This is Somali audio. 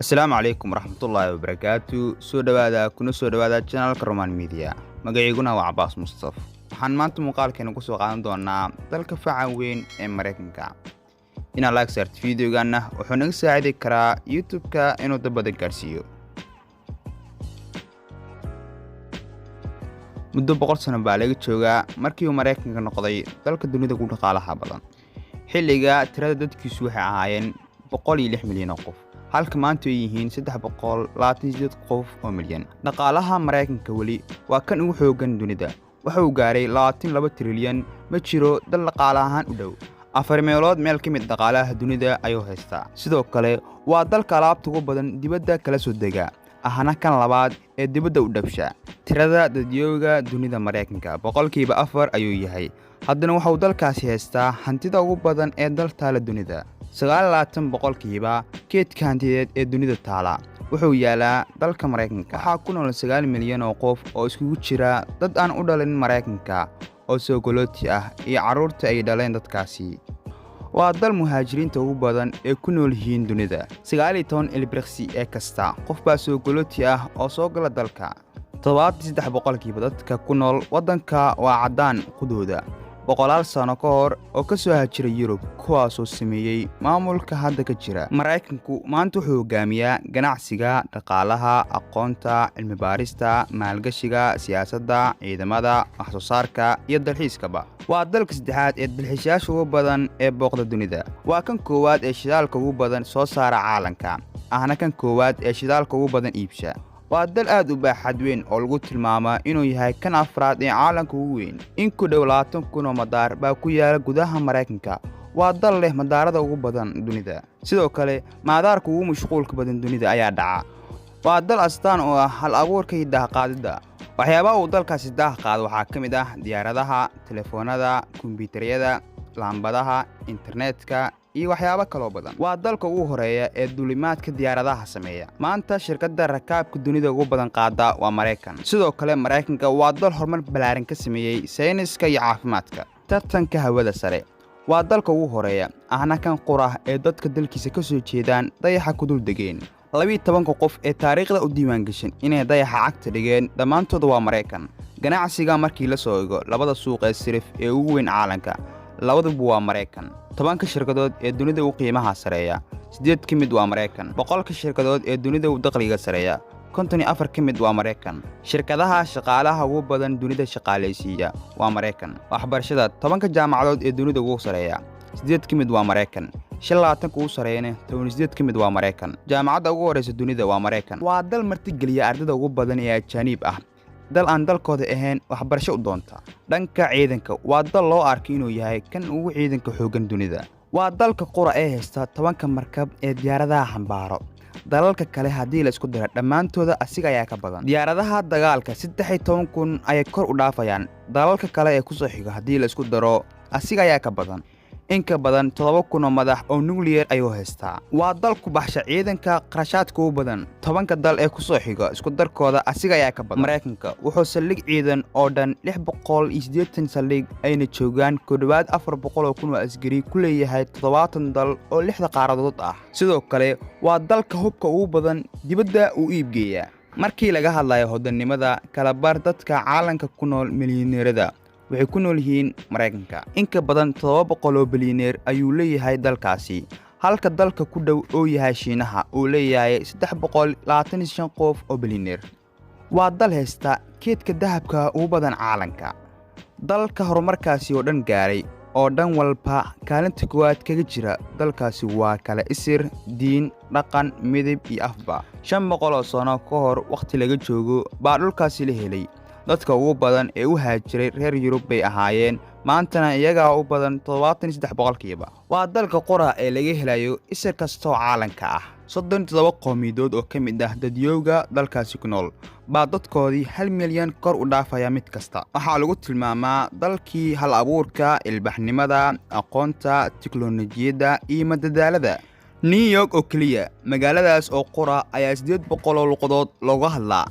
Asalaamu calaykum waraxmatullaahi wabarakaatu. Soo dhawaada channelka Roman Media. Magaciiguna waa Cabbaas Mustaf. Waxaan maanta muuqaalkeena ku soo qaadan doonaa dalka faca weyn ee Mareykanka. Inaad like saarto videogaana wuxuu naga saacidi karaa YouTube-ka inuu dad badan gaarsiiyo. Muddo 100 sano baa laga joogaa markii uu Mareykanka noqday dalka dunida ugu dhaqaalaha badan. Xilliga tirada dadkiisu waxay ahaayeen 106 milyan oo qof. halka maanta ay yihiin 328 qof oo milyan. Dhaqaalaha Mareykanka wali waa kan ugu xoogan dunida. Waxa uu gaaray 22 trilyan, ma jiro dal dhaqaale ahaan u dhow. 4 meelood meel ka mid dhaqaalaha dunida ayuu haystaa. Sidoo kale waa dalka alaabta ugu badan dibadda kala soo dega, ahna kan labaad ee dibadda u dhabsha. Tirada dadyooga dunida Mareykanka 4% ayuu yahay. Haddana waxa uu dalkaasi haystaa hantida ugu badan ee dal taala dunida. 29% keedka hantideed ee dunida taala wuxuu yaalaa dalka Mareykanka. Waxaa ku nool 9 milyan oo qof oo isugu jira dad aan u dhalin Mareykanka oo soo galooti ah iyo carruurta ay dhaleen dadkaasi. Waa dal muhaajiriinta ugu badan ee ku nool yihiin dunida. 19 ilbiriqsi ee kasta qof baa soo galooti ah oo soo gala dalka. 73% dadka ku nool waddanka waa caddaan qudooda. 100 sano ka hor oo ka soo haajiray Yurub kuwaasoo sameeyay maamulka hadda ka jira. Mareykanku maanta wuxuu hogaamiyaa ganacsiga, dhaqaalaha, aqoonta, cilmi baarista, maalgashiga, siyaasadda, ciidamada, wax soo saarka iyo dalxiiskaba. Waa dalka saddexaad ee dalxiisayaasha ugu badan ee booqda dunida. Waa kan koowaad ee shidaalka ugu badan soo saara caalamka, ahna kan koowaad ee shidaalka ugu badan iibsha. waa dal aad u baaxad weyn oo lagu tilmaamaa inuu yahay kan afraad ee caalamka ugu weyn. In ku dhow 20,000 oo madaar baa ku yaala gudaha Mareykanka. Waa dal leh madaarada ugu badan dunida. Sidoo kale, madaarka ugu mashquulka badan dunida ayaa dhaca. Waa dal astaan oo ah hal abuurka hidaha qaadida. Waxyaabaha uu dalkaasi hidaha qaado waxaa ka mid ah diyaaradaha, telefoonada, kombiyuutarada, laambadaha, internetka iyo waxyaabo kale oo badan. Waa dalka ugu horeeya ee duulimaadka diyaaradaha sameeya. Maanta shirkadda rakaabka dunida ugu badan qaada waa Mareykan. Sidoo kale Mareykanka waa dal horumar ballaaran ka sameeyay sayniska iyo caafimaadka. Tartanka hawada sare waa dalka ugu horeeya, ahna kan qura ee dadka dalkiisa ka soo jeedaan dayaxa ku dul degeen. 12 qof ee taariikhda u diiwaan gashan inay dayaxa cagta dhigeen dhammaantood waa Mareykan. Ganacsiga markii la soo eego labada suuq ee sirif ee ugu weyn caalamka labaduba waa Mareykan. 10 shirkadood ee dunida u qiimaha sareeya 8 ka mid waa Mareykan. 100 shirkadood ee dunida u dakhliga sareeya 54 ka mid waa Mareykan. Shirkadaha shaqaalaha ugu badan dunida shaqaaleysiiya waa Mareykan. Waxbarashada 10 jaamacadood ee dunida ugu sareeya 8 ka mid waa Mareykan. 25 ugu sareeyana 18 ka mid waa Mareykan. Jaamacadda ugu horeysa dunida waa Mareykan. Waa dal martigeliya ardayda ugu badan ee ajaanib ah, dal aan dalkooda ahayn waxbarasho u doonta. Dhanka ciidanka waa dal loo arkay inuu yahay kan ugu ciidanka xoogan dunida. Waa dalka qura ee haysta 10 markab ee diyaaradaha xambaaro. dalalka kale haddii la isku daro dhammaantooda asiga ayaa ka badan. Diyaaradaha dagaalka 13,000 ayay kor u dhaafayaan. Dalalka kale ee ku soo xiga haddii la isku daro asiga ayaa ka badan. in ka badan 7,000 oo madax oo nuclear ayuu haystaa. Waa dal ku baxsha ciidanka qarashaadka ugu badan. 10 dal ee ku soo xiga isku darkooda asiga ayaa ka badan. Mareykanka wuxuu saldhig ciidan oo dhan 680 saldhig ayna joogaan ku dhawaad 400,000 oo askari ku leeyahay 70 dal oo 6 qaaradood ah. Sidoo kale waa dalka hubka ugu badan dibadda u iibgeeya. Markii laga hadlayo hodannimada kala bar dadka caalamka ku nool milyaneerada waxay ku nool yihiin Mareykanka. In ka badan 700 oo bilyaneer ayuu leeyahay dalkaasi, halka dalka ku dhow oo yahay Shiinaha uu leeyahay 325 qof oo bilyaneer. Waa dal haysta keedka dahabka ugu badan caalamka. Dalka horumarkaasi oo dhan gaaray oo dhan walba kaalinta koowaad kaga jira dalkaasi waa kala isir, diin, dhaqan, midab iyo afba. 500 sano ka hor waqti laga joogo baa dhulkaasi la helay. Dadka ugu badan ee u haajiray reer Yurub bay ahaayeen, maantana iyaga u badan 73%. Waa dalka qura ee laga helayo isir kastoo caalamka ah. 37 qowmiyadood oo ka mid ah dadyooga dalkaasi ku nool baa dadkoodii 1 milyan kor u dhaafaya mid kasta. Waxaa lagu tilmaamaa dalkii hal abuurka, ilbaxnimada, aqoonta, tiknoolajiyadda iyo madadaalada. New York oo kaliya magaaladaas oo qura ayaa 800 luqadood looga hadlaa.